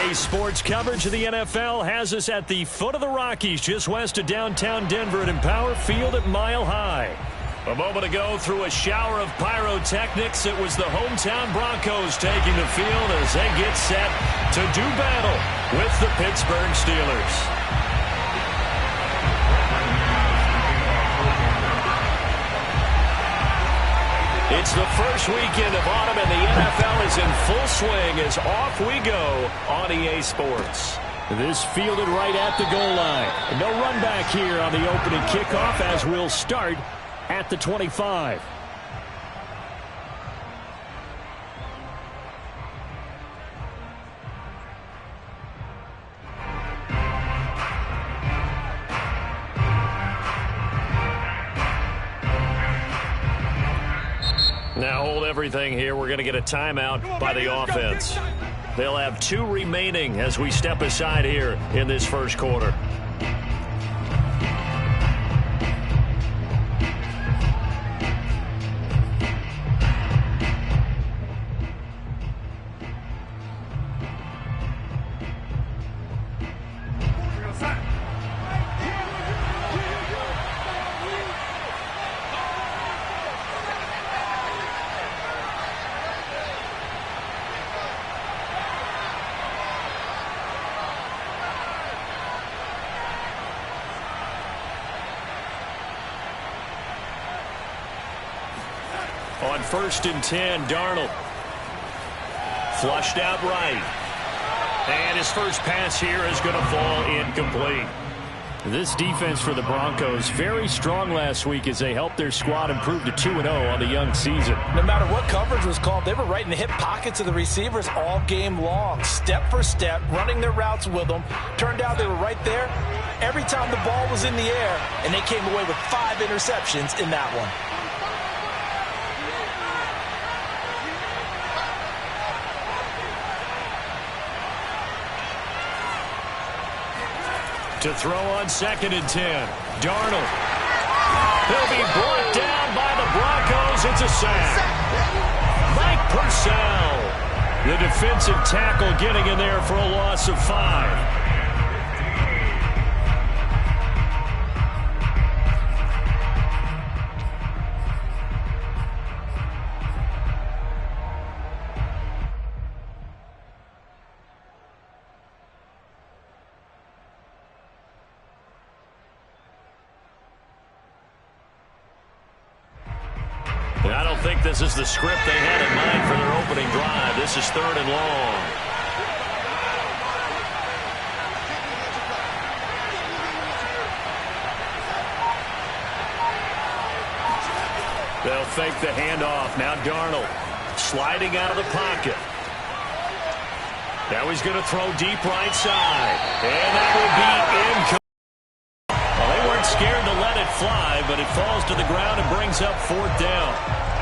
Today's sports coverage of the NFL has us at the foot of the Rockies, just west of downtown Denver at Empower Field at Mile High. A moment ago, through a shower of pyrotechnics, it was the hometown Broncos taking the field as they get set to do battle with the Pittsburgh Steelers. It's the first weekend of autumn, and the NFL is in full swing as off we go on EA Sports. This fielded right at the goal line. No run back here on the opening kickoff as we'll start at the 25. Now hold everything here. We're going to get a timeout by the offense. They'll have 2 remaining as we step aside here in this first quarter. On 1st and 10, Darnold. Flushed out right. And his first pass here is going to fall incomplete. This defense for the Broncos, very strong last week as they helped their squad improve to 2-0 on the young season. No matter what coverage was called, they were right in the hip pockets of the receivers all game long. Step for step, running their routes with them. Turned out they were right there every time the ball was in the air, and they came away with 5 interceptions in that one. To throw on 2nd and 10. Darnold. He'll be brought down by the Broncos. It's a sack. Mike Purcell. The defensive tackle getting in there for a loss of 5. I don't think this is the script they had in mind for their opening drive. This is 3rd and long. They'll fake the handoff. Now Darnold sliding out of the pocket. Now he's going to throw deep right side. And that will be incomplete. Well, they weren't scared to let it fly, but it falls to the ground and brings up 4th down.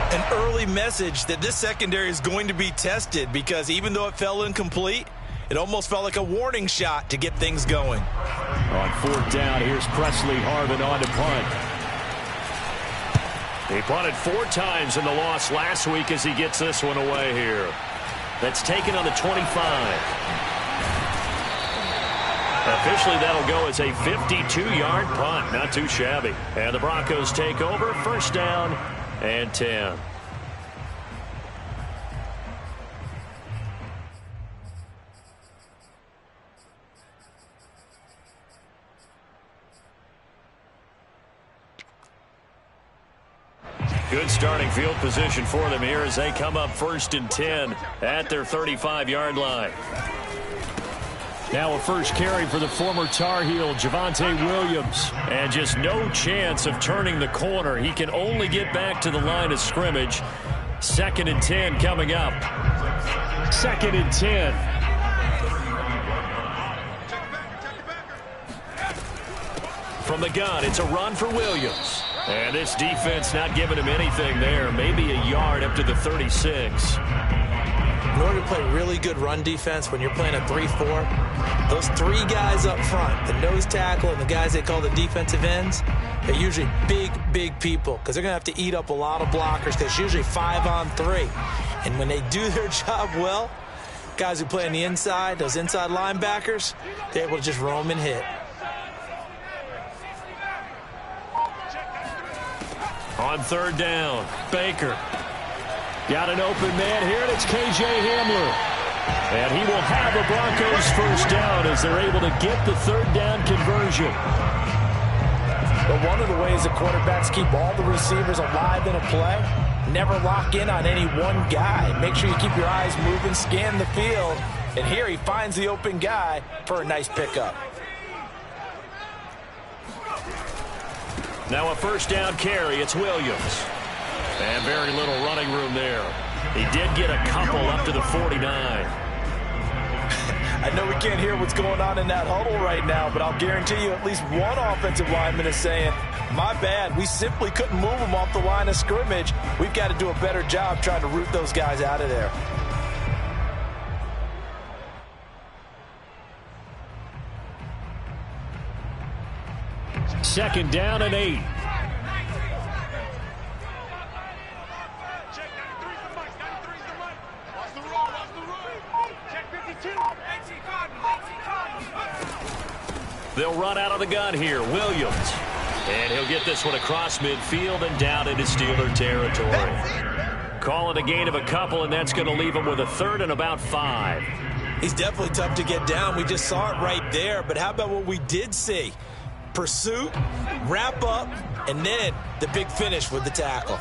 An early message that this secondary is going to be tested, because even though it fell incomplete, it almost felt like a warning shot to get things going. On 4th down, here's Presley Harvin on to punt. He punted 4 times in the loss last week as he gets this one away here. That's taken on the 25. Officially, that'll go as a 52-yard punt. Not too shabby. And the Broncos take over. 1st down and 10. Good starting field position for them here as they come up 1st and 10 at their 35-yard line. Now a first carry for the former Tar Heel, Javonte Williams. And just no chance of turning the corner. He can only get back to the line of scrimmage. 2nd and 10 coming up. 2nd and 10. From the gun, it's a run for Williams. And this defense not giving him anything there. Maybe a yard up to the 36. In order to play really good run defense when you're playing a 3-4, those 3 guys up front, the nose tackle and the guys they call the defensive ends, they're usually big people, because they're going to have to eat up a lot of blockers, because it's usually 5 on 3. And when they do their job well, Guys who play on the inside, those inside linebackers, they're able to just roam and hit. On third down, Baker. Got an open man here, and it's K.J. Hamler. And he will have a Broncos first down as they're able to get the third down conversion. But one of the ways that quarterbacks keep all the receivers alive in a play, never lock in on any one guy. Make sure you keep your eyes moving, scan the field. And here he finds the open guy for a nice pickup. Now a first down carry, it's Williams. And very little running room there. He did get a couple up to the 49. I know we can't hear what's going on in that huddle right now, but I'll guarantee you at least one offensive lineman is saying, my bad, we simply couldn't move them off the line of scrimmage. We've got to do a better job trying to root those guys out of there. Second down and 8. They'll run out of the gun here. Williams. And he'll get this one across midfield and down into Steeler territory. Call it a gain of a couple, and that's going to leave him with a third and about 5. He's definitely tough to get down. We just saw it right there. But how about what we did see? Pursuit, wrap up, and then the big finish with the tackle.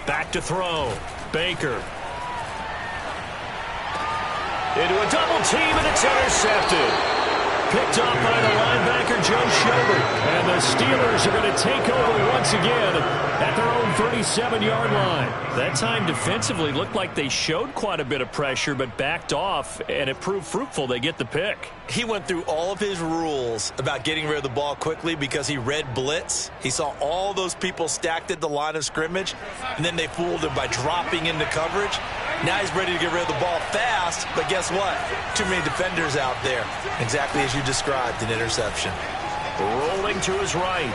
Back to throw. Baker. Into a double team, and it's intercepted. Picked up by the linebacker, Joe Schobert. And the Steelers are going to take over once again at their own 37-yard line. That time defensively looked like they showed quite a bit of pressure, but backed off, and it proved fruitful. They get the pick. He went through all of his rules about getting rid of the ball quickly because he read blitz. He saw all those people stacked at the line of scrimmage, and then they fooled him by dropping into coverage. Now he's ready to get rid of the ball fast, but guess what? Too many defenders out there. Exactly as you described, an interception. Rolling to his right.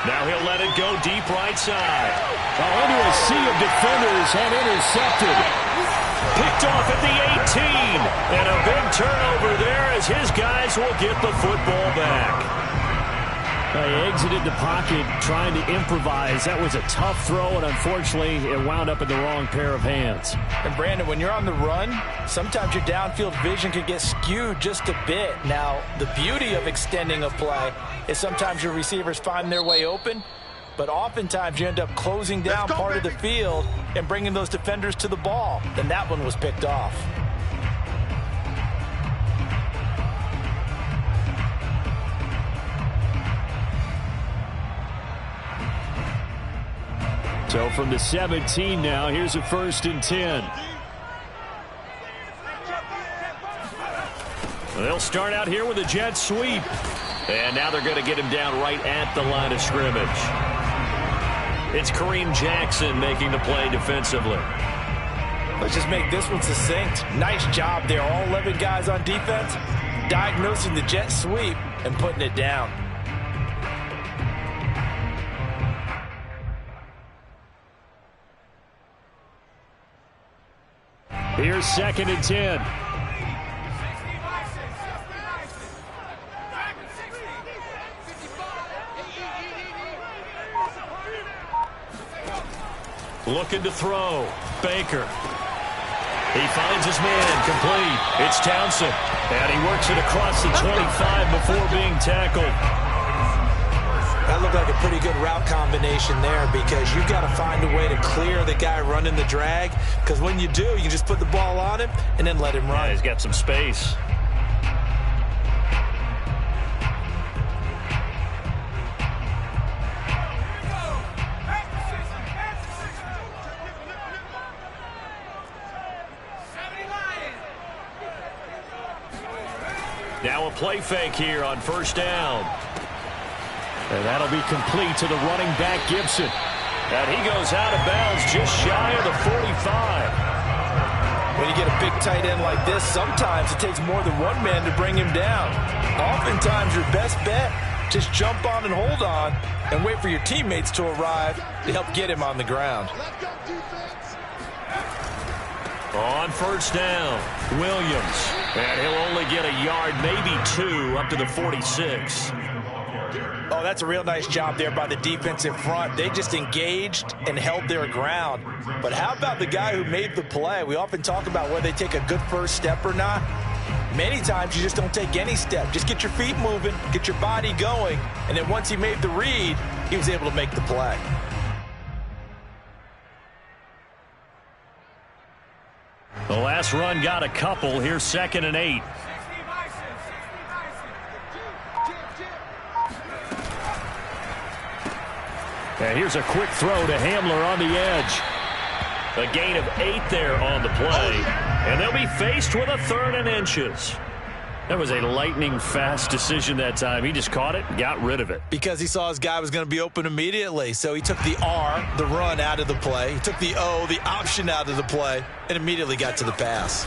Now he'll let it go deep right side. Into a sea of defenders and intercepted. Picked off at the 18. And a big turnover there as his guys will get the football back. He exited the pocket trying to improvise. That was a tough throw, and unfortunately, it wound up in the wrong pair of hands. And Brandon, when you're on the run, sometimes your downfield vision can get skewed just a bit. Now, the beauty of extending a play is sometimes your receivers find their way open, but oftentimes you end up closing down part of the field and bringing those defenders to the ball. And that one was picked off. So from the 17 now, here's a 1st and 10. They'll start out here with a jet sweep. And now they're going to get him down right at the line of scrimmage. It's Kareem Jackson making the play defensively. Let's just make this one succinct. Nice job there. All 11 guys on defense diagnosing the jet sweep and putting it down. Here's 2nd and 10. Looking to throw. Baker. He finds his man complete. It's Townsend. And he works it across the 25 before being tackled. That looked like a pretty good route combination there because you've got to find a way to clear the guy running the drag, because when you do, you can just put the ball on him and then let him run. Yeah, he's got some space. Now a play fake here on 1st down. And that'll be complete to the running back, Gibson. And he goes out of bounds just shy of the 45. When you get a big tight end like this, sometimes it takes more than one man to bring him down. Oftentimes, your best bet Just jump on and hold on and wait for your teammates to arrive to help get him on the ground. On first down, Williams. And he'll only get a yard, maybe 2, up to the 46. Oh, that's a real nice job there by the defensive front. They just engaged and held their ground. But how about the guy who made the play? We often talk about whether they take a good first step or not. Many times you just don't take any step. Just get your feet moving, get your body going, and then once he made the read, he was able to make the play. The last run got a couple. Here's 2nd and 8. And here's a quick throw to Hamler on the edge. A gain of 8 there on the play. And they'll be faced with a 3rd and inches. That was a lightning-fast decision that time. He just caught it and got rid of it. Because he saw his guy was going to be open immediately. So he took the R, the run, out of the play. He took the O, the option, out of the play, and immediately got to the pass.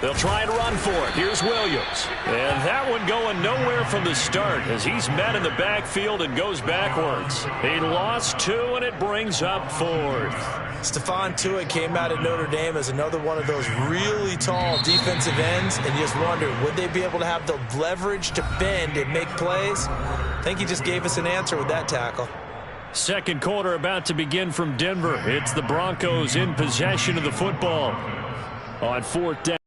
They'll try and run for it. Here's Williams. And that one going nowhere from the start as he's met in the backfield and goes backwards. He lost 2, and it brings up 4th. Stephon Tuitt came out of Notre Dame as another one of those really tall defensive ends, and you just wonder, would they be able to have the leverage to bend and make plays? I think he just gave us an answer with that tackle. Second quarter about to begin from Denver. It's the Broncos in possession of the football. On 4th down,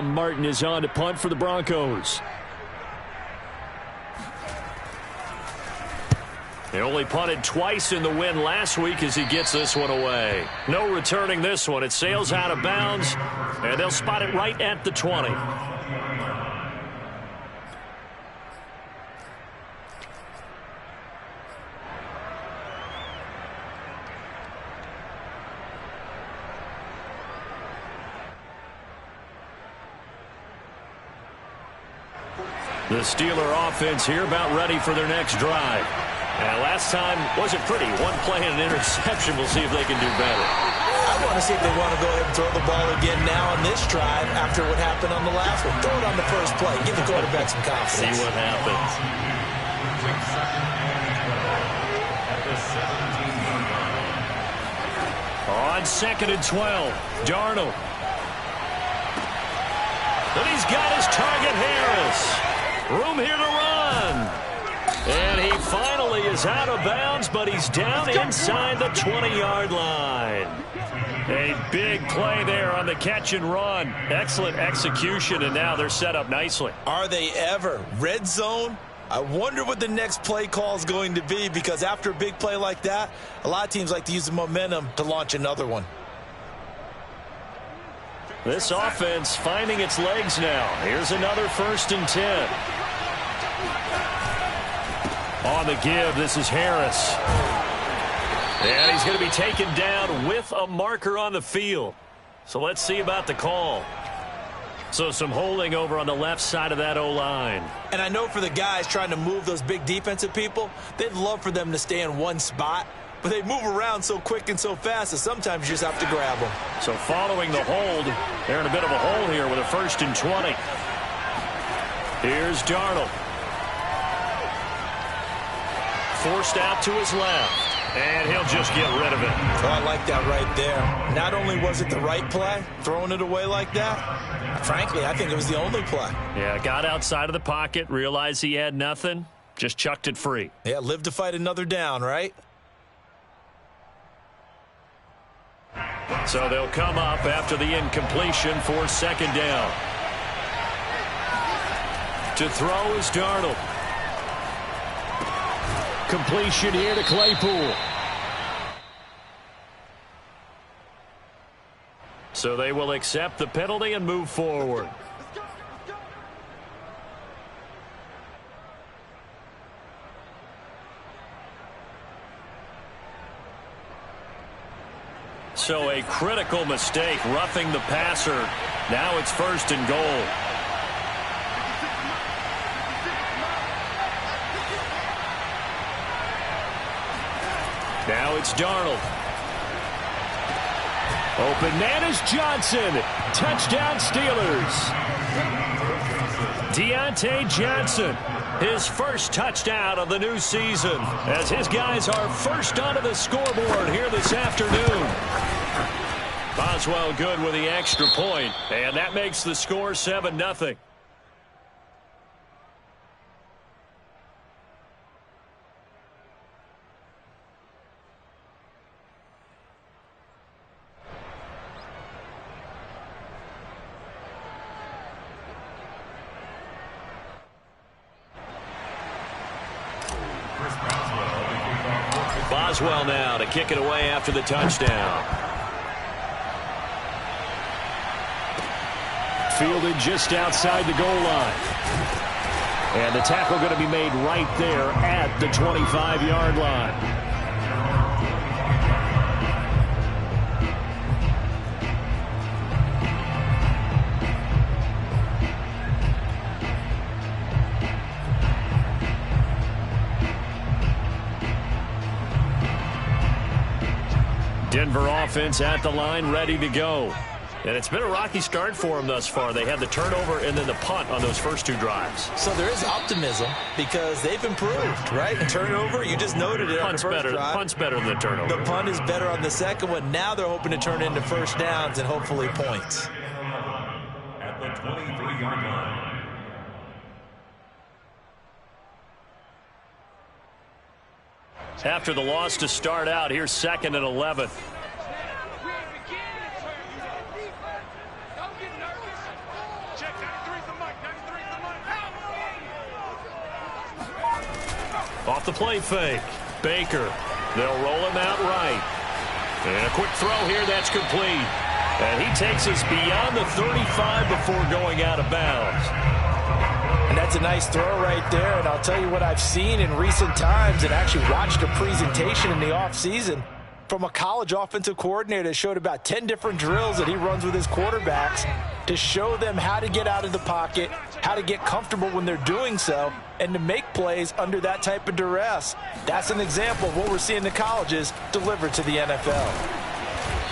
Martin is on to punt for the Broncos. He only punted twice in the win last week as he gets this one away. No returning this one. It sails out of bounds, and they'll spot it right at the 20. The Steeler offense here about ready for their next drive. And last time wasn't pretty. One play and an interception. We'll see if they can do better. I want to see if they want to go ahead and throw the ball again now on this drive after what happened on the last one. Throw it on the first play. Give the quarterback some confidence. See what happens. On 2nd and 12, Darnold. And he's got his target, Harris. Room here to run. And he finally is out of bounds, but he's down inside the 20-yard line. A big play there on the catch and run. Excellent execution, and now they're set up nicely. Are they ever? Red zone? I wonder what the next play call is going to be, because after a big play like that, a lot of teams like to use the momentum to launch another one. This offense finding its legs now. Here's another 1st and 10. On the give, this is Harris. And he's going to be taken down with a marker on the field. So let's see about the call. So some holding over on the left side of that O-line. And I know for the guys trying to move those big defensive people, they'd love for them to stay in one spot. But they move around so quick and so fast that sometimes you just have to grab them. So following the hold, they're in a bit of a hole here with a 1st and 20. Here's Darnold. Forced out to his left, and he'll just get rid of it. Oh, I like that right there. Not only was it the right play, throwing it away like that, frankly, I think it was the only play. Yeah, got outside of the pocket, realized he had nothing, just chucked it free. Yeah, live to fight another down, right? So they'll come up after the incompletion for 2nd down. To throw is Darnold. Completion here to Claypool. So they will accept the penalty and move forward. So a critical mistake, roughing the passer. Now it's 1st and goal. Now it's Darnold. Open man is Johnson. Touchdown Steelers. Deontay Johnson, his first touchdown of the new season, as his guys are first onto the scoreboard here this afternoon. Boswell good with the extra point, and that makes the score 7-0. Boswell now to kick it away after the touchdown. Fielded just outside the goal line. And the tackle going to be made right there at the 25-yard line. Denver offense at the line, ready to go. And it's been a rocky start for them thus far. They had the turnover and then the punt on those first two drives. So there is optimism because they've improved, right? The turnover, you just noted it on the first drive. Punt's better than the turnover. The punt is better on the second one. Now they're hoping to turn into first downs and hopefully points. At the 23-yard line. After the loss to start out, here's 2nd and 11. Off the play fake. Baker. They'll roll him out right. And a quick throw here that's complete. And he takes us beyond the 35 before going out of bounds. And that's a nice throw right there. And I'll tell you what I've seen in recent times and actually watched a presentation in the offseason from a college offensive coordinator that showed about 10 different drills that he runs with his quarterbacks to show them how to get out of the pocket, how to get comfortable when they're doing so, and to make plays under that type of duress. That's an example of what we're seeing the colleges deliver to the NFL.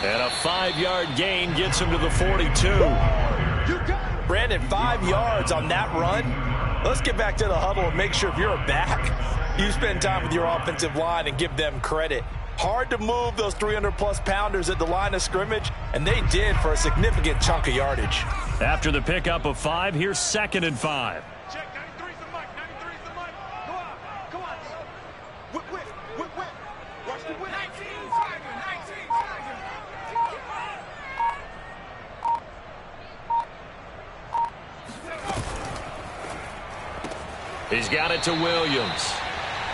And a 5-yard gain gets him to the 42. Brandon, 5 yards on that run. Let's get back to the huddle and make sure if you're a back, you spend time with your offensive line and give them credit. Hard to move those 300-plus pounders at the line of scrimmage, and they did for a significant chunk of yardage. After the pickup of 5, here's 2nd and 5. Check, 93's the mic, 93's the mic. Go on, come on. Whip. Watch the whip. 19, He's got it to Williams.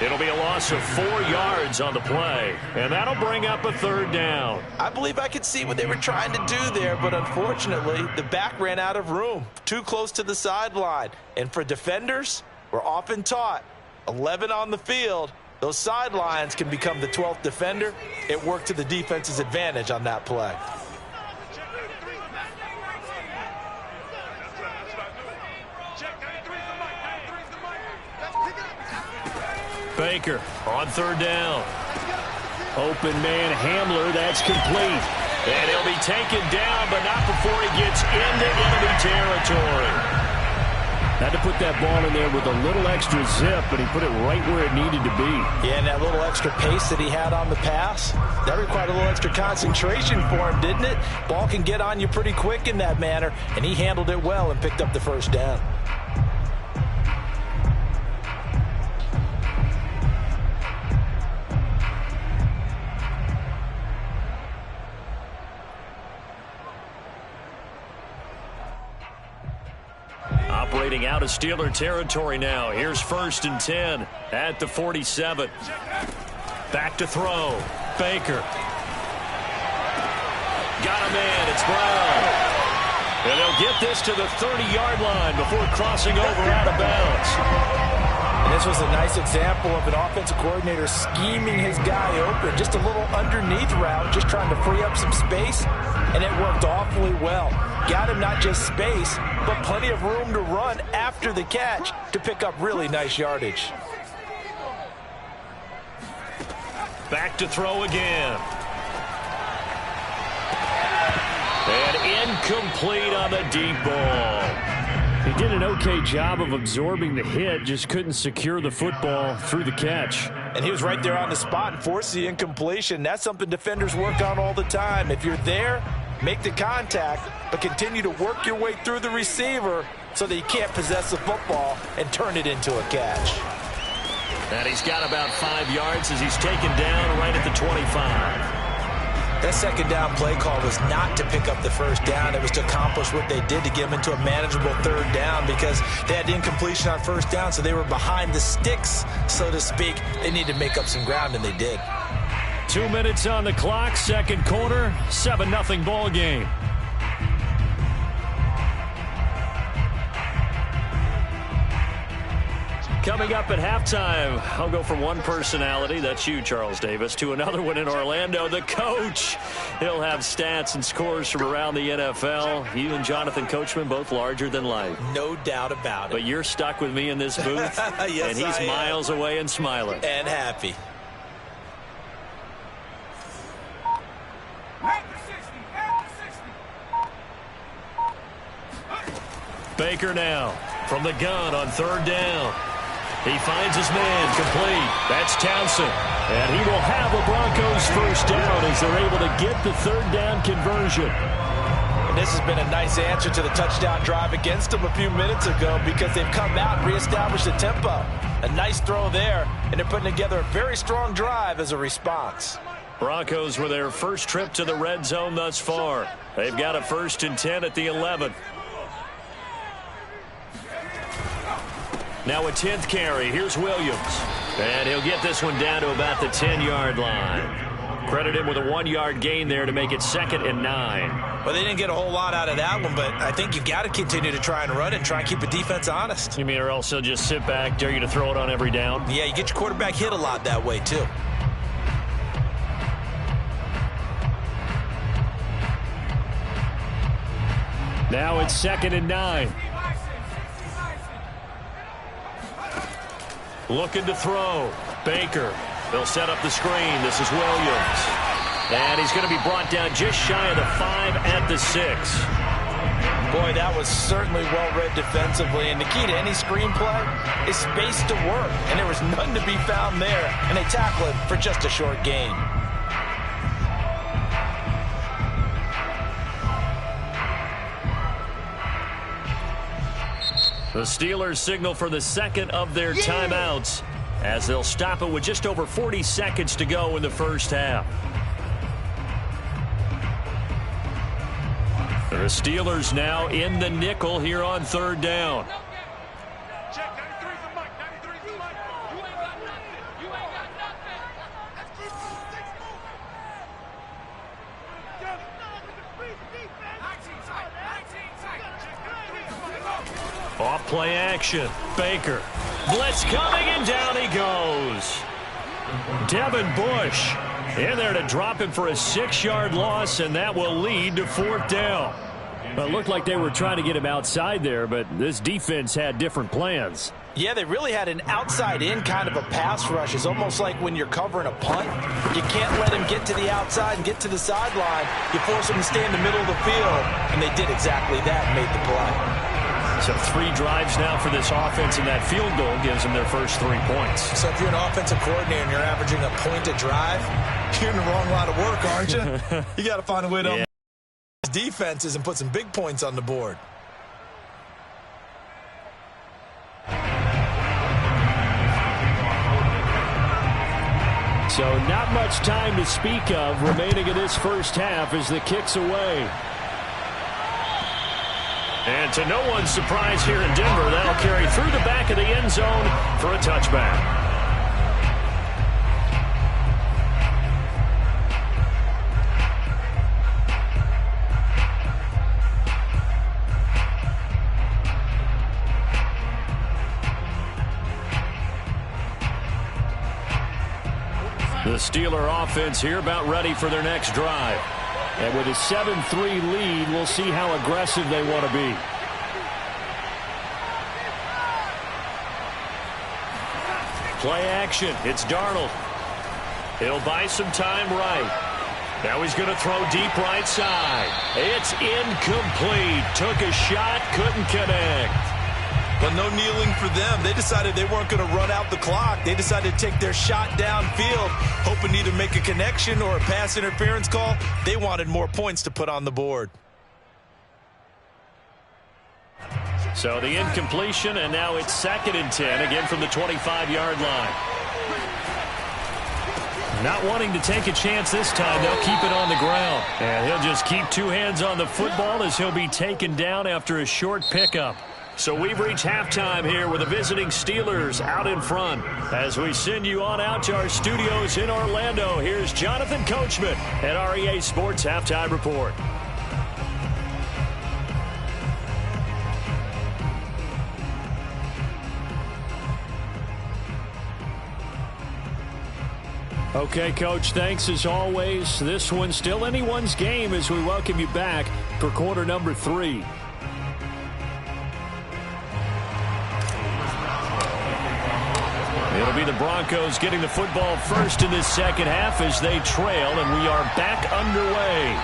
It'll be a loss of 4 yards on the play, and that'll bring up a 3rd down. I believe I could see what they were trying to do there, but unfortunately, the back ran out of room, too close to the sideline. And for defenders, we're often taught, 11 on the field, those sidelines can become the 12th defender. It worked to the defense's advantage on that play. Baker on 3rd down. Open man Hamler, that's complete. And he'll be taken down, but not before he gets into enemy territory. Had to put that ball in there with a little extra zip, but he put it right where it needed to be. Yeah, and that little extra pace that he had on the pass, that required a little extra concentration for him, didn't it? Ball can get on you pretty quick in that manner, and he handled it well and picked up the 1st down. Operating out of Steeler territory now. Here's 1st and 10 at the 47. Back to throw. Baker. Got a man. It's Brown. And they'll get this to the 30-yard line before crossing over out of bounds. And this was a nice example of an offensive coordinator scheming his guy open. Just a little underneath route, just trying to free up some space, and it worked awfully well. Got him not just space, but plenty of room to run after the catch to pick up really nice yardage. Back to throw again. And incomplete on the deep ball. He did an okay job of absorbing the hit, just couldn't secure the football through the catch. And he was right there on the spot and forced the incompletion. That's something defenders work on all the time. If you're there, make the contact, but continue to work your way through the receiver so that you can't possess the football and turn it into a catch. And he's got about 5 yards as he's taken down right at the 25. That second down play call was not to pick up the first down. It was to accomplish what they did to get them into a manageable third down because they had incompletion on first down, so they were behind the sticks, so to speak. They needed to make up some ground, and they did. 2 minutes on the clock, second quarter, 7-0 ball game. Coming up at halftime, I'll go from one personality, that's you, Charles Davis, to another one in Orlando, the coach. He'll have stats and scores from around the NFL. You and Jonathan Coachman, both larger than life. No doubt about it. But you're stuck with me in this booth, yes, and he's miles away and smiling. And happy. Baker now from the gun on third down. He finds his man complete. That's Townsend. And he will have a Broncos first down as they're able to get the third down conversion. And this has been a nice answer to the touchdown drive against them a few minutes ago because they've come out and reestablished the tempo. A nice throw there, and they're putting together a very strong drive as a response. Broncos with their first trip to the red zone thus far. They've got a 1st and 10 at the 11. Now a 10th carry. Here's Williams. And he'll get this one down to about the 10-yard line. Credit him with a 1-yard gain there to make it 2nd and 9. Well, they didn't get a whole lot out of that one, but I think you've got to continue to try and run it and try and keep the defense honest. You mean or else they'll just sit back, dare you to throw it on every down? Yeah, you get your quarterback hit a lot that way, too. Now it's 2nd and 9. Looking to throw. Baker. They'll set up the screen. This is Williams. And he's going to be brought down just shy of the 5 at the 6. Boy, that was certainly well-read defensively. And the key to any screenplay is space to work. And there was none to be found there. And they tackle him for just a short gain. The Steelers signal for the second of their timeouts as they'll stop it with just over 40 seconds to go in the first half. The Steelers now in the nickel here on third down. Check, 93's the mic, 93's the mic. You ain't got nothing. You ain't got nothing. Let's keep moving. Let's move. Together. Off play action. Baker. Blitz coming, and down he goes. Devin Bush in there to drop him for a 6-yard loss, and that will lead to 4th down. Well, it looked like they were trying to get him outside there, but this defense had different plans. Yeah, they really had an outside-in kind of a pass rush. It's almost like when you're covering a punt. You can't let him get to the outside and get to the sideline. You force him to stay in the middle of the field, and they did exactly that and made the play. So 3 drives now for this offense, and that field goal gives them their first 3 points. So if you're an offensive coordinator and you're averaging a point a drive, you're in the wrong line of work, aren't you? You got to find a way to defenses and put some big points on the board. So not much time to speak of remaining in this first half as the kick's away. And to no one's surprise here in Denver, that'll carry through the back of the end zone for a touchback. The Steeler offense here about ready for their next drive. And with a 7-3 lead, we'll see how aggressive they want to be. Play action. It's Darnold. He'll buy some time right. Now he's going to throw deep right side. It's incomplete. Took a shot, couldn't connect. Well, no kneeling for them. They decided they weren't going to run out the clock. They decided to take their shot downfield, hoping to either make a connection or a pass interference call. They wanted more points to put on the board. So the incompletion, and now it's 2nd and 10, again from the 25-yard line. Not wanting to take a chance this time, they'll keep it on the ground. And he'll just keep 2 hands on the football as he'll be taken down after a short pickup. So we've reached halftime here with the visiting Steelers out in front. As we send you on out to our studios in Orlando, here's Jonathan Coachman at REA Sports Halftime Report. Okay, Coach, thanks as always. This one's still anyone's game as we welcome you back for quarter number 3. It'll be the Broncos getting the football first in this second half as they trail, and we are back underway.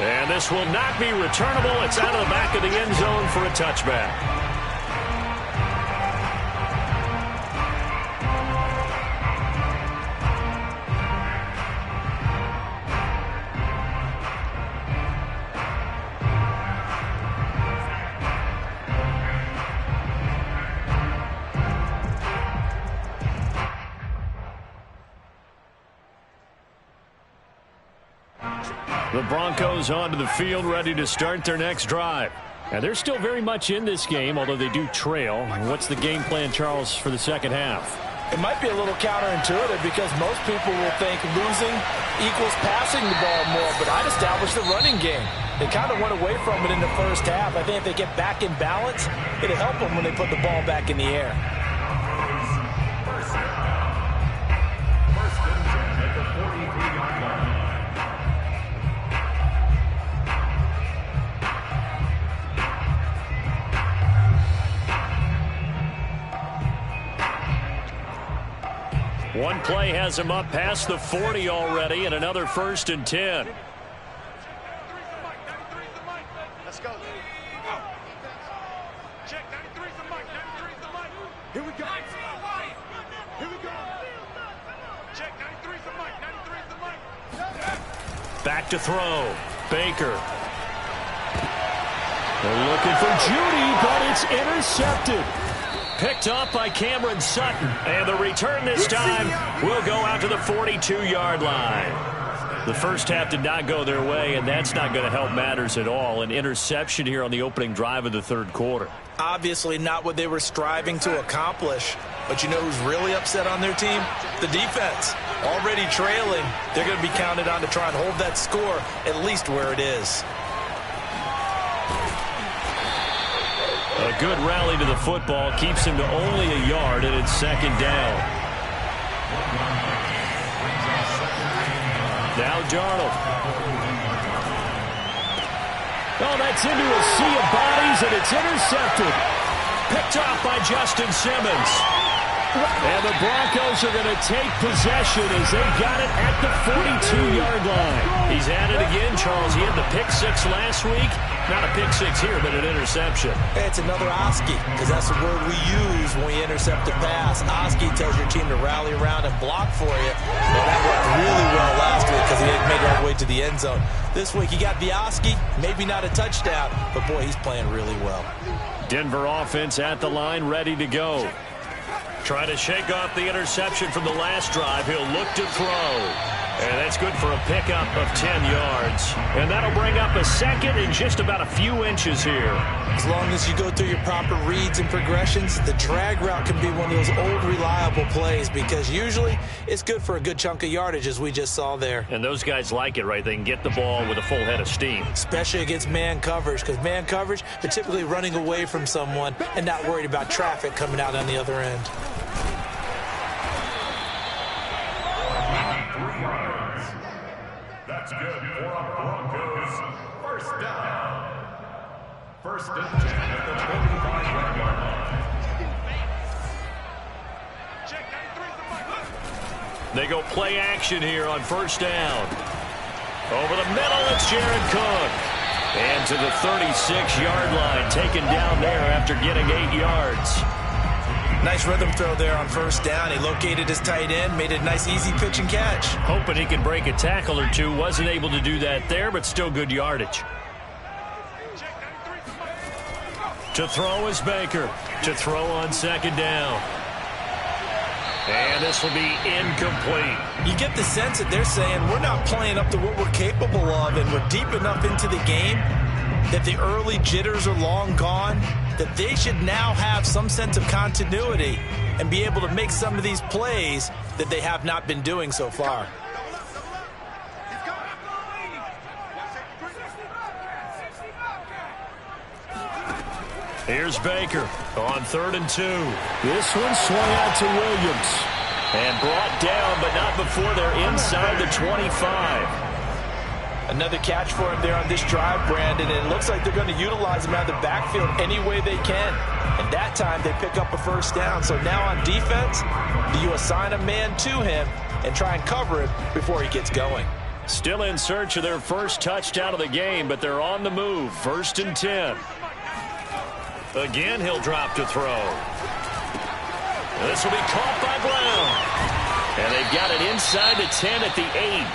And this will not be returnable. It's out of the back of the end zone for a touchback. The Broncos onto the field, ready to start their next drive. And they're still very much in this game, although they do trail. What's the game plan, Charles, for the second half? It might be a little counterintuitive because most people will think losing equals passing the ball more, but I'd establish the running game. They kind of went away from it in the first half. I think if they get back in balance, it'll help them when they put the ball back in the air. One play has him up past the 40 already, and another 1st and 10. Let's go. Check 93's the mic. 93's the mic. Here we go. Here we go. Check 93's the mic. 93's the mic. Back to throw. Baker. They're looking for Judy, but it's intercepted. Picked off by Cameron Sutton. And the return this time will go out to the 42-yard line. The first half did not go their way, and that's not going to help matters at all. An interception here on the opening drive of the third quarter. Obviously not what they were striving to accomplish. But you know who's really upset on their team? The defense. Already trailing. They're going to be counted on to try and hold that score at least where it is. A good rally to the football keeps him to only a yard, and it's 2nd down. Now Darnold. Oh, that's into a sea of bodies, and it's intercepted. Picked off by Justin Simmons. And the Broncos are going to take possession as they've got it at the 42-yard line. He's at it again, Charles. He had the pick 6 last week. Not a pick 6 here, but an interception. It's another Oski, because that's the word we use when we intercept a pass. Oski tells your team to rally around and block for you. Well, that worked really well last week because he had made it all the way to the end zone. This week he got the Oski, maybe not a touchdown, but boy, he's playing really well. Denver offense at the line, ready to go. Trying to shake off the interception from the last drive. He'll look to throw. And that's good for a pickup of 10 yards. And that'll bring up a 2nd and just about a few inches here. As long as you go through your proper reads and progressions, the drag route can be one of those old reliable plays because usually it's good for a good chunk of yardage as we just saw there. And those guys like it, right? They can get the ball with a full head of steam. Especially against man coverage, because man coverage, they're typically running away from someone and not worried about traffic coming out on the other end. That's good for a Broncos first down. 1st and 10 at the 25-yard line. Check 93's the mic. They go play action here on 1st down. Over the middle, it's Jared Cook. And to the 36-yard line, taken down there after getting 8 yards. Nice rhythm throw there on first down. He located his tight end, made it a nice easy pitch and catch. Hoping he could break a tackle or two. Wasn't able to do that there, but still good yardage. To throw is Baker. To throw on second down. And this will be incomplete. You get the sense that they're saying we're not playing up to what we're capable of, and we're deep enough into the game that the early jitters are long gone, that they should now have some sense of continuity and be able to make some of these plays that they have not been doing so far. Here's Baker on 3rd and 2. This one swung out to Williams. And brought down, but not before they're inside the 25. Another catch for him there on this drive, Brandon, and it looks like they're going to utilize him out of the backfield any way they can. And that time they pick up a first down. So now on defense, do you assign a man to him and try and cover him before he gets going? Still in search of their first touchdown of the game, but they're on the move. 1st and 10. Again, he'll drop to throw. This will be caught by Brown. And they've got it inside the 10 at the 8.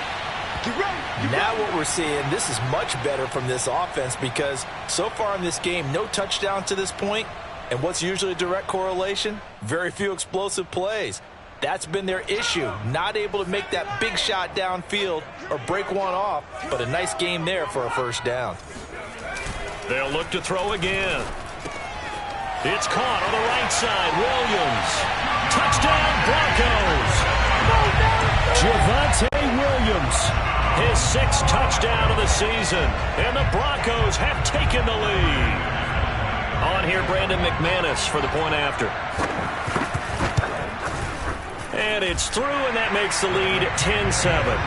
Now what we're seeing, this is much better from this offense because so far in this game, no touchdown to this point. And what's usually a direct correlation? Very few explosive plays. That's been their issue. Not able to make that big shot downfield or break one off, but a nice game there for a first down. They'll look to throw again. It's caught on the right side. Williams. Touchdown, Broncos. Javonte Williams. His 6th touchdown of the season. And the Broncos have taken the lead. On here, Brandon McManus for the point after. And it's through, and that makes the lead 10-7.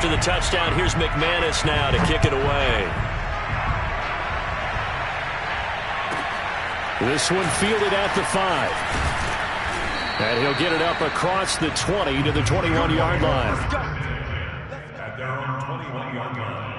The touchdown. Here's McManus now to kick it away. This one fielded at the 5. And he'll get it up across the 20 to the 21-yard line. At their own 21-yard line.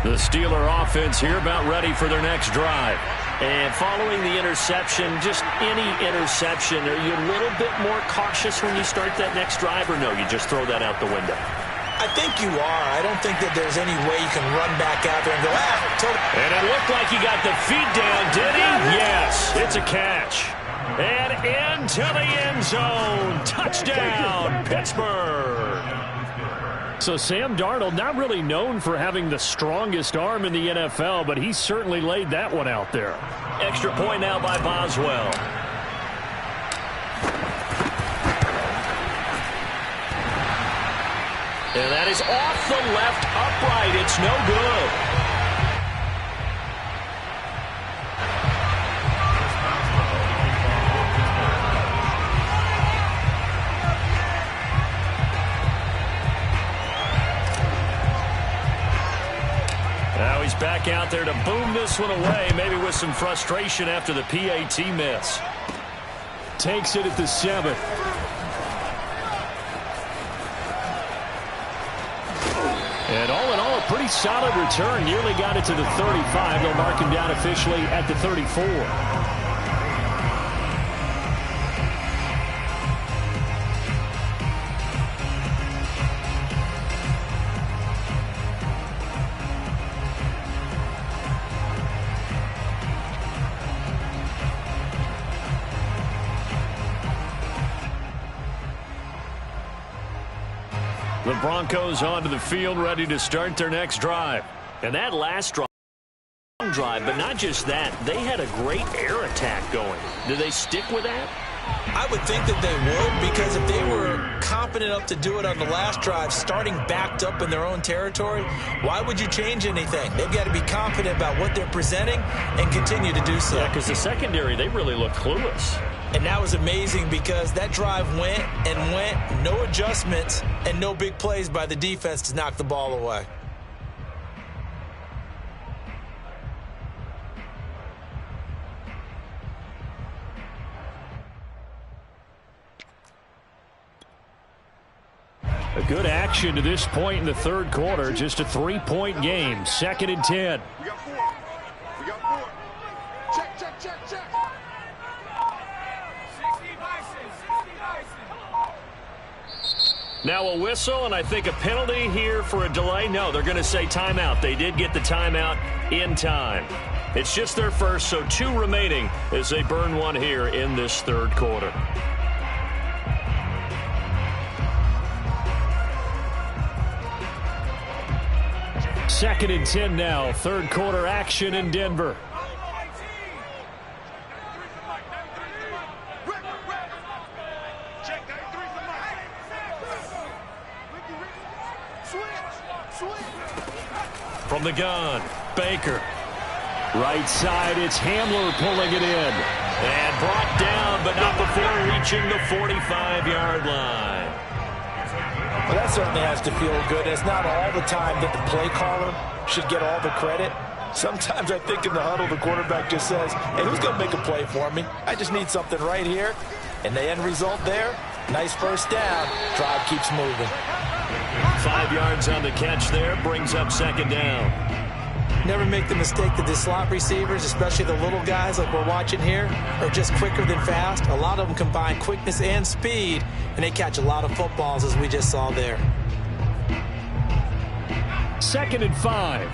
The Steeler offense here about ready for their next drive. And following the interception, just any interception, are you a little bit more cautious when you start that next drive, or no, you just throw that out the window? I think you are. I don't think that there's any way you can run back out there and go, And it looked like he got the feet down, did he? Yes, it's a catch. And into the end zone. Touchdown, Pittsburgh. So Sam Darnold, not really known for having the strongest arm in the NFL, but he certainly laid that one out there. Extra point now by Boswell. And that is off the left upright. It's no good. Now he's back out there to boom this one away, maybe with some frustration after the PAT miss. Takes it at the 7. And all in all, a pretty solid return. Nearly got it to the 35. They'll mark him down officially at the 34. The Broncos onto the field, ready to start their next drive. And that last drive, but not just that, they had a great air attack going. Do they stick with that? I would think that they would, because if they were competent enough to do it on the last drive, starting backed up in their own territory, why would you change anything? They've got to be confident about what they're presenting and continue to do so. Yeah, because the secondary, they really look clueless. And that was amazing because that drive went and went, no adjustments and no big plays by the defense to knock the ball away. A good action to this point in the third quarter. Just a 3-point game. 2nd and 10. We got 4. We got 4. Check, check, check, check. 60 Bison, 60 Bison. Now a whistle, and I think a penalty here for a delay. No, they're going to say timeout. They did get the timeout in time. It's just their first, so 2 remaining as they burn one here in this third quarter. Second and 10 now. Third quarter action in Denver. From the gun, Baker. Right side, it's Hamler pulling it in. And brought down, but not before reaching the 45-yard line. Well, that certainly has to feel good. It's not all the time that the play caller should get all the credit. Sometimes I think in the huddle, the quarterback just says, hey, who's going to make a play for me? I just need something right here. And the end result there, nice first down. Drive keeps moving. 5 yards on the catch there, brings up 2nd down. Never make the mistake that the slot receivers, especially the little guys like we're watching here, are just quicker than fast. A lot of them combine quickness and speed, and they catch a lot of footballs, as we just saw there. 2nd and 5.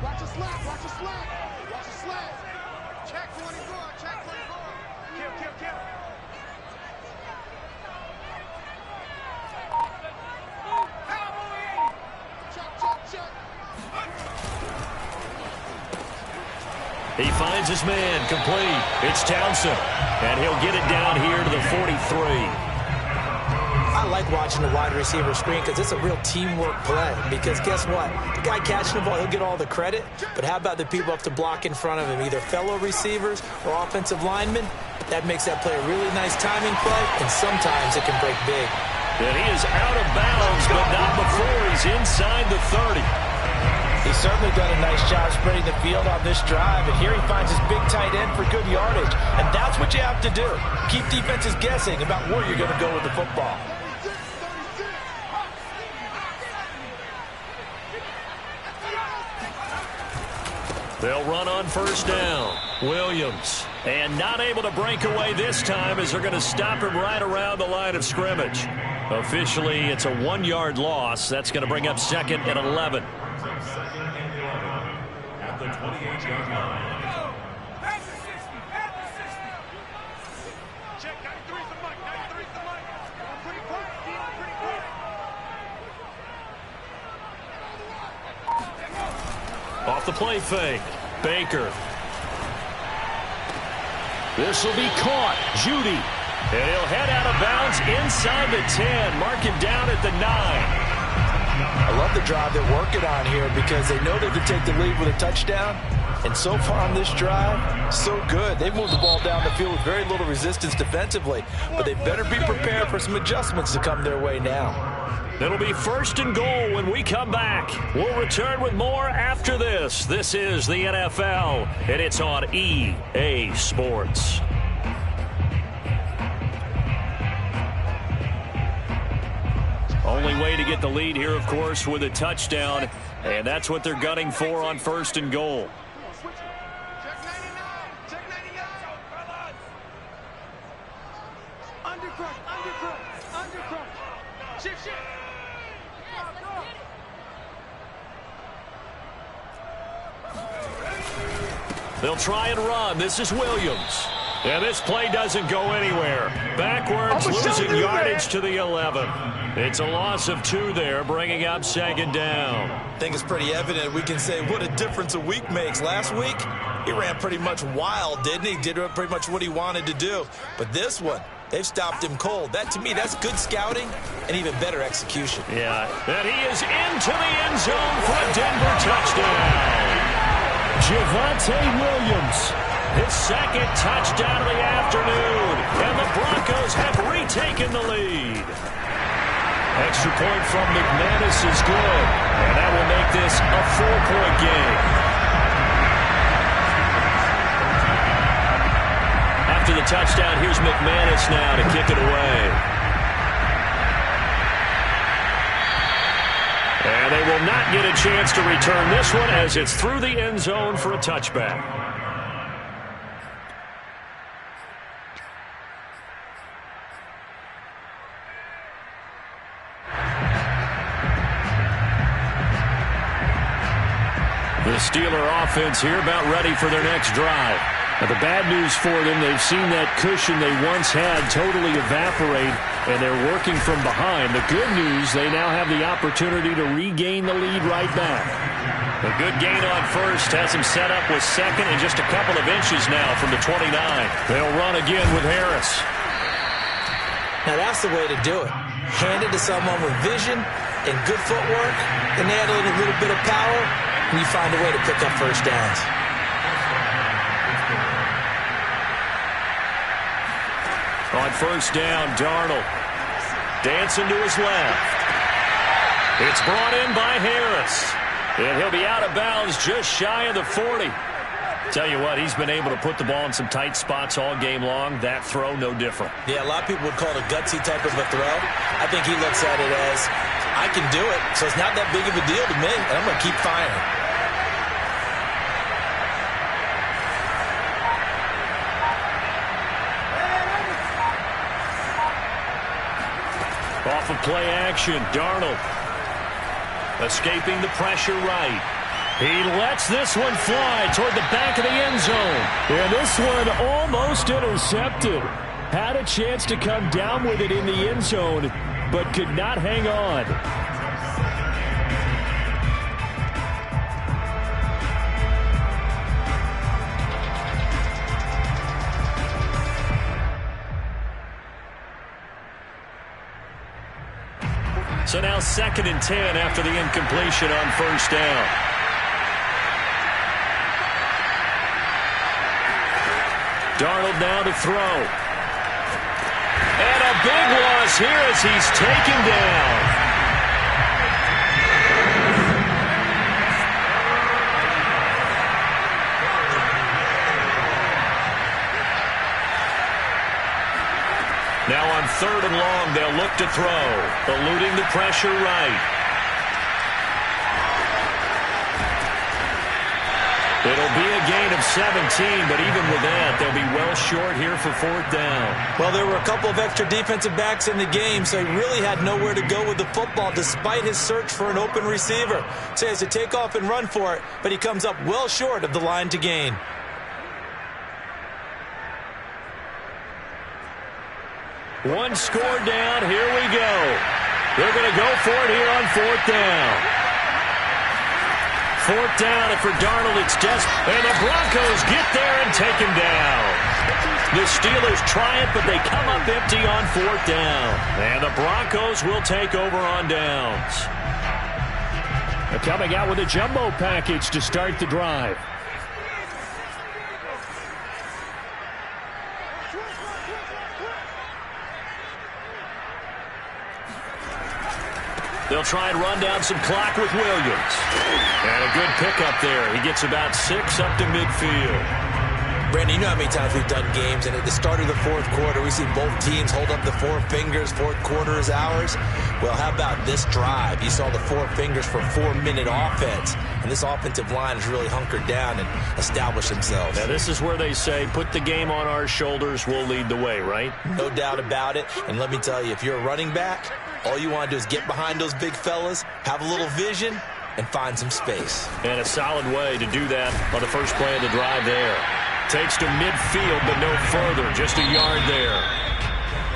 Watch the slap, watch the slap. Watch the slap. Check 24, check 24. Kill. Check. He finds his man, complete. It's Townsend, and he'll get it down here to the 43. I like watching the wide receiver screen because it's a real teamwork play. Because guess what? The guy catching the ball, he'll get all the credit. But how about the people up to block in front of him, either fellow receivers or offensive linemen? That makes that play a really nice timing play, and sometimes it can break big. And he is out of bounds, but not before he's inside the 30. He's certainly done a nice job spreading the field on this drive, and here he finds his big tight end for good yardage. And that's what you have to do. Keep defenses guessing about where you're going to go with the football. They'll run on first down. Williams. And not able to break away this time as they're going to stop him right around the line of scrimmage. Officially, it's a 1-yard loss. That's going to bring up 2nd and 11. At the 28-yard line. Check 93's the mic, 93's the mic. Pretty quick, pretty quick. Off the play fake. Baker. This will be caught. Judy. And he'll head out of bounds inside the 10. Mark him down at the 9. I love the drive they're working on here because they know they can take the lead with a touchdown. And so far on this drive, so good. They've moved the ball down the field with very little resistance defensively. But they better be prepared for some adjustments to come their way now. It'll be 1st and goal when we come back. We'll return with more after this. This is the NFL, and it's on EA Sports. Only way to get the lead here, of course, with a touchdown, and that's what they're gunning for on 1st and goal. Check 99, check 99. Undercrush. Shift. They'll try and run. This is Williams. And this play doesn't go anywhere. Backwards, losing yardage to the 11. It's a loss of 2 there, bringing up second down. I think it's pretty evident we can say what a difference a week makes. Last week, he ran pretty much wild, didn't he? Did pretty much what he wanted to do. But this one, they've stopped him cold. That, to me, that's good scouting and even better execution. Yeah, and he is into the end zone for a Denver touchdown. Javonte Williams, his second touchdown of the afternoon, and the Broncos have retaken the lead. Extra point from McManus is good, and that will make this a 4-point game. After the touchdown, here's McManus now to kick it away. And they will not get a chance to return this one as it's through the end zone for a touchback. The Steeler offense here about ready for their next drive. Now, the bad news for them, they've seen that cushion they once had totally evaporate, and they're working from behind. The good news, they now have the opportunity to regain the lead right back. A good gain on first has him set up with second and just a couple of inches now from the 29. They'll run again with Harris. Now, that's the way to do it. Hand it to someone with vision and good footwork, and add a little bit of power, and you find a way to pick up first downs. On first down, Darnold dancing to his left. It's brought in by Harris. And he'll be out of bounds just shy of the 40. Tell you what, he's been able to put the ball in some tight spots all game long. That throw, no different. Yeah, a lot of people would call it a gutsy type of a throw. I think he looks at it as, I can do it, so it's not that big of a deal to me, and I'm going to keep firing. Off of play action, Darnold escaping the pressure right. He lets this one fly toward the back of the end zone. And this one almost intercepted. Had a chance to come down with it in the end zone, but could not hang on. So now 2nd and 10 after the incompletion on first down. Darnold now to throw. And a big loss here as he's taken down. Now on 3rd and long, they'll look to throw, eluding the pressure right. It'll be a gain of 17, but even with that, they'll be well short here for 4th down. Well, there were a couple of extra defensive backs in the game, so he really had nowhere to go with the football despite his search for an open receiver. So he has to take off and run for it, but he comes up well short of the line to gain. One score down, here we go. They're going to go for it here on 4th down. 4th down, and for Darnold, it's and the Broncos get there and take him down. The Steelers try it, but they come up empty on 4th down. And the Broncos will take over on downs. They're coming out with a jumbo package to start the drive. They'll try and run down some clock with Williams. And a good pickup there. He gets about 6 up to midfield. Brandon, you know how many times we've done games, and at the start of the 4th quarter, we see both teams hold up the 4 fingers, 4th quarter is ours. Well, how about this drive? You saw the 4 fingers for 4-minute offense, and this offensive line has really hunkered down and established themselves. Now, this is where they say, put the game on our shoulders, we'll lead the way, right? No doubt about it, and let me tell you, if you're a running back, all you want to do is get behind those big fellas, have a little vision, and find some space. And a solid way to do that on the first play of the drive there. Takes to midfield, but no further. Just a yard there.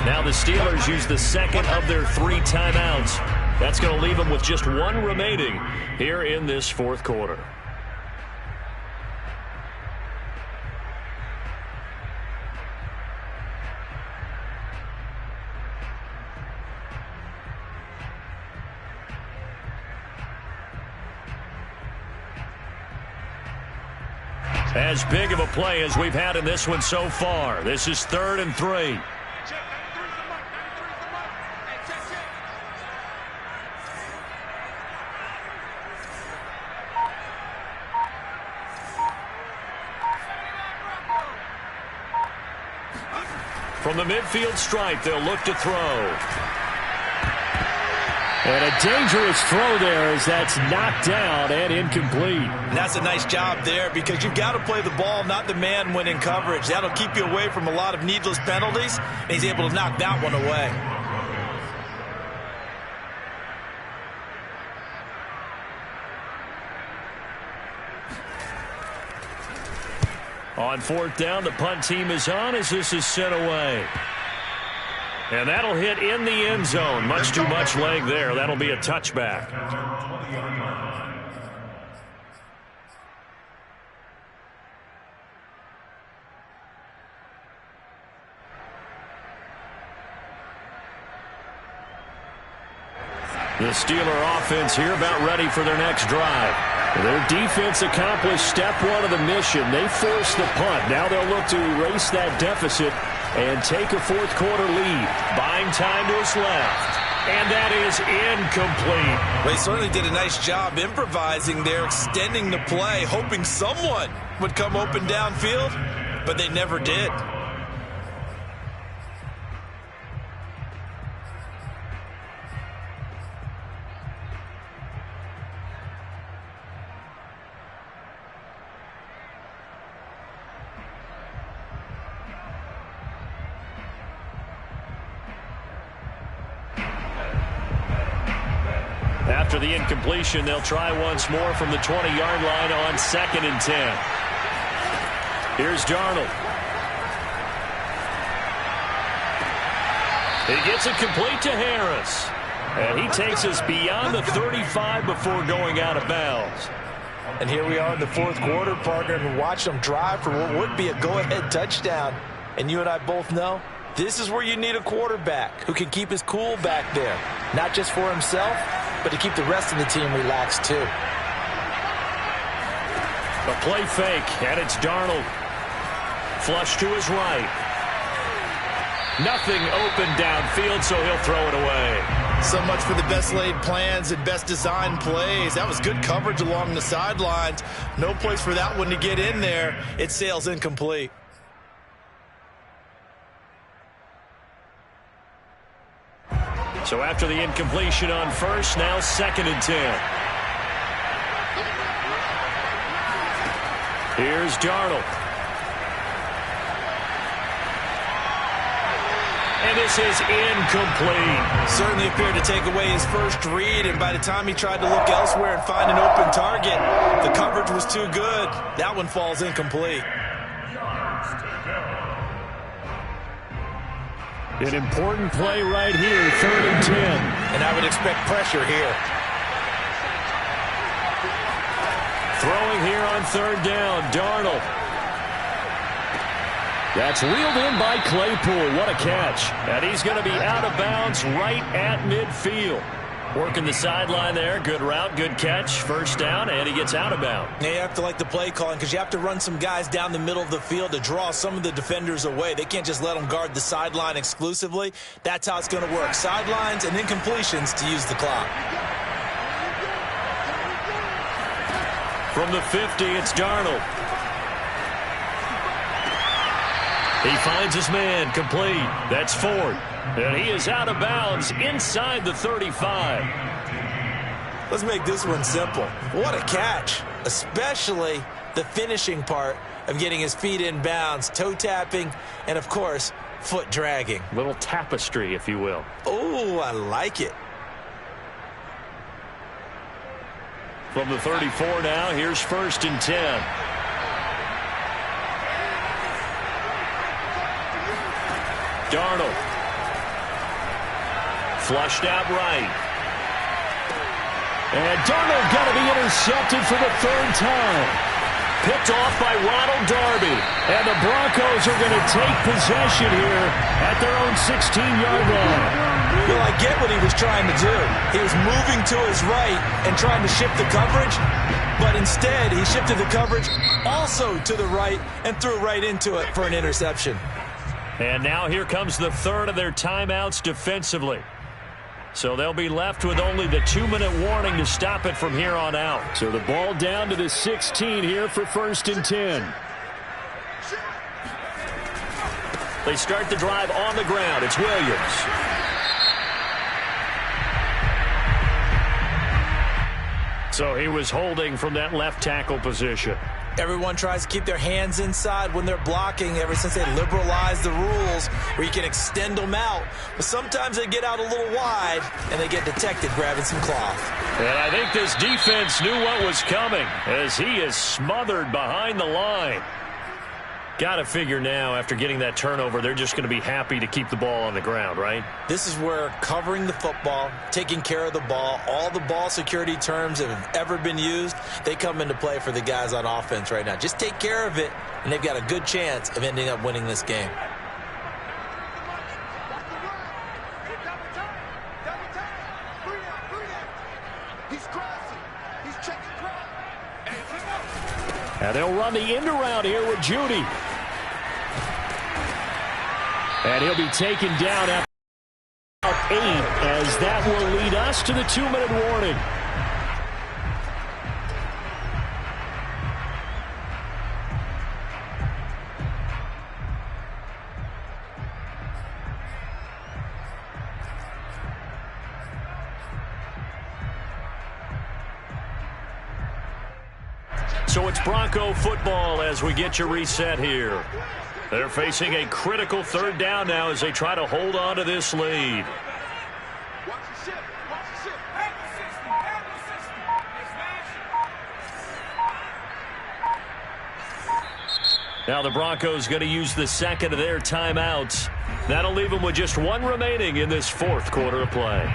Now the Steelers use the second of their 3 timeouts. That's going to leave them with just 1 remaining here in this fourth quarter. As big of a play as we've had in this one so far. This is 3rd and 3. From the midfield stripe, they'll look to throw. And a dangerous throw there as that's knocked down and incomplete. And that's a nice job there because you've got to play the ball, not the man when in coverage. That'll keep you away from a lot of needless penalties, and he's able to knock that one away. On 4th down, the punt team is on as this is sent away. And that'll hit in the end zone. Much too much leg there. That'll be a touchback. The Steeler offense here about ready for their next drive. Their defense accomplished step 1 of the mission. They forced the punt. Now they'll look to erase that deficit and take a fourth quarter lead. Buying time to his left. And that is incomplete. Well, he certainly did a nice job improvising there, extending the play, hoping someone would come open downfield, but they never did. After the incompletion, they'll try once more from the 20-yard line on 2nd and 10. Here's Darnold. He gets it complete to Harris. And he takes us beyond the 35 before going out of bounds. And here we are in the fourth quarter, partner, and watch them drive for what would be a go-ahead touchdown. And you and I both know this is where you need a quarterback who can keep his cool back there, not just for himself, but to keep the rest of the team relaxed too. A play fake, and it's Darnold. Flush to his right. Nothing open downfield, so he'll throw it away. So much for the best laid plans and best designed plays. That was good coverage along the sidelines. No place for that one to get in there. It sails incomplete. So after the incompletion on first, now 2nd and 10. Here's Darnold. And this is incomplete. Certainly appeared to take away his first read, and by the time he tried to look elsewhere and find an open target, the coverage was too good. That one falls incomplete. An important play right here, 3rd and 10. And I would expect pressure here. Throwing here on 3rd down, Darnold. That's reeled in by Claypool. What a catch. And he's going to be out of bounds right at midfield. Working the sideline there. Good route, good catch. First down, and he gets out of bounds. Yeah, you have to like the play calling because you have to run some guys down the middle of the field to draw some of the defenders away. They can't just let them guard the sideline exclusively. That's how it's going to work. Sidelines and then completions to use the clock. From the 50, it's Darnold. He finds his man, complete. That's Ford. And he is out of bounds inside the 35. Let's make this one simple. What a catch, especially the finishing part of getting his feet in bounds, toe tapping, and, of course, foot dragging. Little tapestry, if you will. Oh, I like it. From the 34 now, here's 1st and 10. Darnold. Flushed out right. And Darnold got to be intercepted for the third time. Picked off by Ronald Darby. And the Broncos are going to take possession here at their own 16-yard line. Well, I get what he was trying to do. He was moving to his right and trying to shift the coverage. But instead, he shifted the coverage also to the right and threw right into it for an interception. And now here comes the third of their timeouts defensively. So they'll be left with only the 2-minute warning to stop it from here on out. So the ball down to the 16 here for 1st and 10. They start the drive on the ground. It's Williams. So he was holding from that left tackle position. Everyone tries to keep their hands inside when they're blocking ever since they liberalized the rules where you can extend them out. But sometimes they get out a little wide and they get detected grabbing some cloth. And I think this defense knew what was coming as he is smothered behind the line. Got to figure now after getting that turnover, they're just going to be happy to keep the ball on the ground, right? This is where covering the football, taking care of the ball, all the ball security terms that have ever been used, they come into play for the guys on offense right now. Just take care of it, and they've got a good chance of ending up winning this game. And they'll run the end around here with Judy. And he'll be taken down at about 8 as that will lead us to the 2-minute warning. So it's Bronco football as we get you reset here. They're facing a critical 3rd down now as they try to hold on to this lead. Now the Broncos going to use the 2nd of their timeouts. That'll leave them with just 1 remaining in this 4th quarter of play.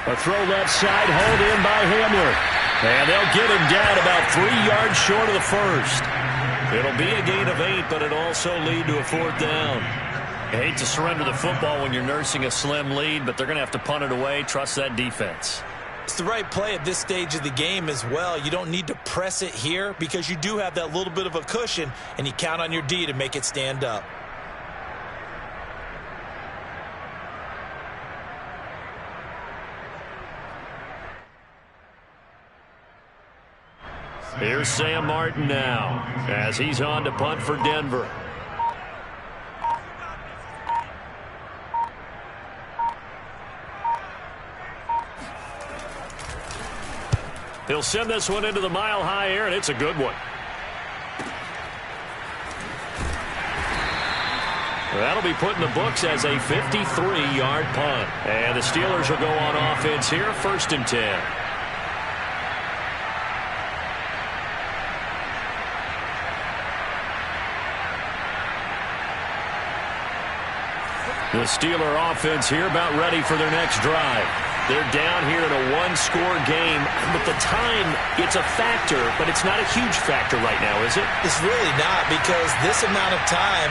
A throw left side, hauled in by Hamler. And they'll get him down about 3 yards short of the 1st. It'll be a gain of 8, but it'll also lead to a 4th down. You hate to surrender the football when you're nursing a slim lead, but they're going to have to punt it away. Trust that defense. It's the right play at this stage of the game as well. You don't need to press it here because you do have that little bit of a cushion, and you count on your D to make it stand up. Here's Sam Martin now as he's on to punt for Denver. He'll send this one into the mile-high air, and it's a good one. That'll be put in the books as a 53-yard punt. And the Steelers will go on offense here, 1st and 10. The Steeler offense here about ready for their next drive. They're down here in a 1-score game, but the time, it's a factor, but it's not a huge factor right now, is it? It's really not, because this amount of time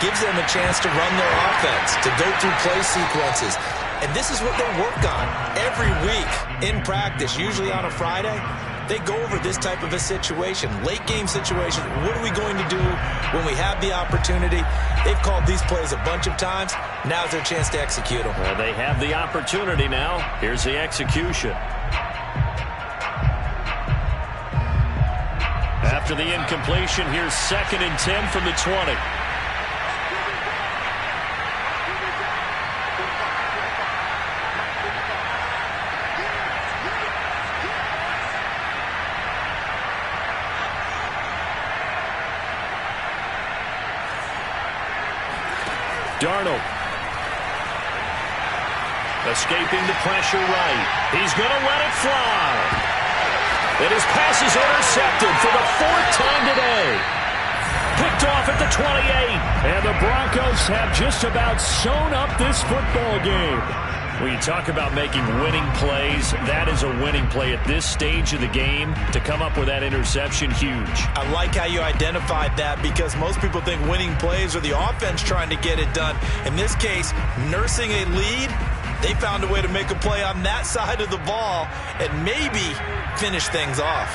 gives them a chance to run their offense, to go through play sequences. And this is what they work on every week in practice, usually on a Friday. They go over this type of a situation, late game situation. What are we going to do when we have the opportunity? They've called these plays a bunch of times. Now's their chance to execute them. Well, they have the opportunity now. Here's the execution. After the incompletion, here's 2nd and 10 from the 20. Darnold. Escaping the pressure right. He's going to let it fly. And his pass is intercepted for the 4th time today. Picked off at the 28. And the Broncos have just about sewn up this football game. When you talk about making winning plays, that is a winning play at this stage of the game. To come up with that interception, huge. I like how you identified that, because most people think winning plays are the offense trying to get it done. In this case, nursing a lead, they found a way to make a play on that side of the ball and maybe finish things off.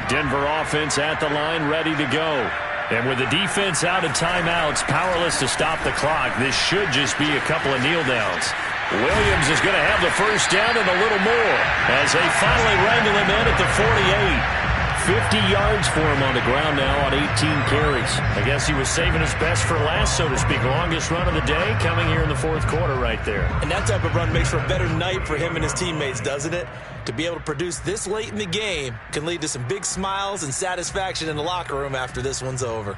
Denver offense at the line, ready to go. And with the defense out of timeouts, powerless to stop the clock, this should just be a couple of kneel downs. Williams is going to have the first down and a little more as they finally wrangle him in at the 48. 50 yards for him on the ground now on 18 carries. I guess he was saving his best for last, so to speak. Longest run of the day coming here in the 4th quarter right there. And that type of run makes for a better night for him and his teammates, doesn't it? To be able to produce this late in the game can lead to some big smiles and satisfaction in the locker room after this one's over.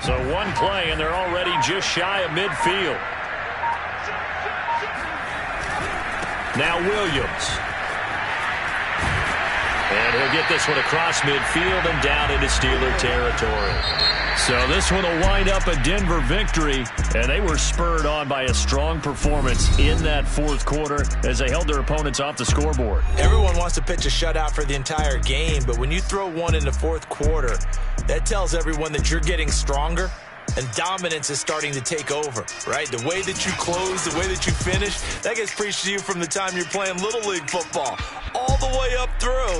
So one play, and they're already just shy of midfield. Now Williams. And he'll get this one across midfield and down into Steeler territory. So this one will wind up a Denver victory, and they were spurred on by a strong performance in that 4th quarter as they held their opponents off the scoreboard. Everyone wants to pitch a shutout for the entire game, but when you throw one in the 4th quarter, that tells everyone that you're getting stronger and dominance is starting to take over, right? The way that you close, the way that you finish, that gets preached to you from the time you're playing Little League football all the way up through.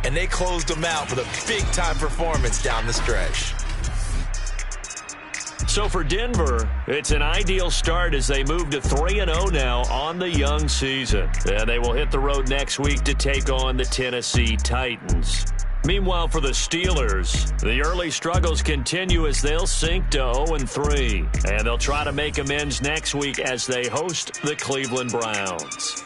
And they closed them out with a big-time performance down the stretch. So for Denver, it's an ideal start as they move to 3-0 now on the young season. And they will hit the road next week to take on the Tennessee Titans. Meanwhile, for the Steelers, the early struggles continue as they'll sink to 0-3. And they'll try to make amends next week as they host the Cleveland Browns.